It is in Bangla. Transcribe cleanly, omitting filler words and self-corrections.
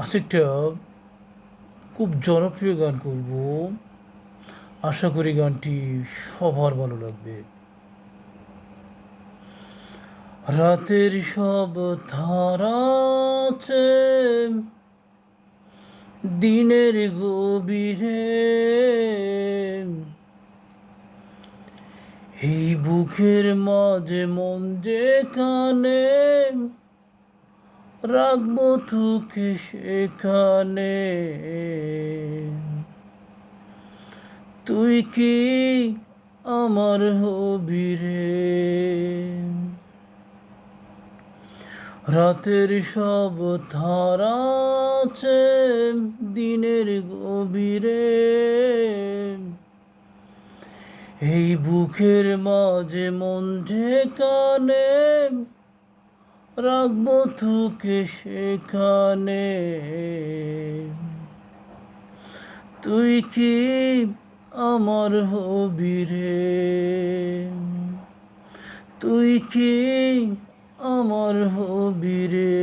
আজকে একটা খুব জনপ্রিয় গান করব। আশা করি গানটি সবার ভালো লাগবে। রাতের সব ধারা আছে দিনের গভীরে, এই বুকের মাঝে মন যেখানে রাখবো তোকে সেখানে। তুই কি আমার হবি রে? রাতের সব ধারা আছে দিনের গভীরে, এই বুকের মাঝে মন যেখানে রাখবো তোকে সেখানে। তুই কি আমার হবি রে? তুই কি আমার হবি রে?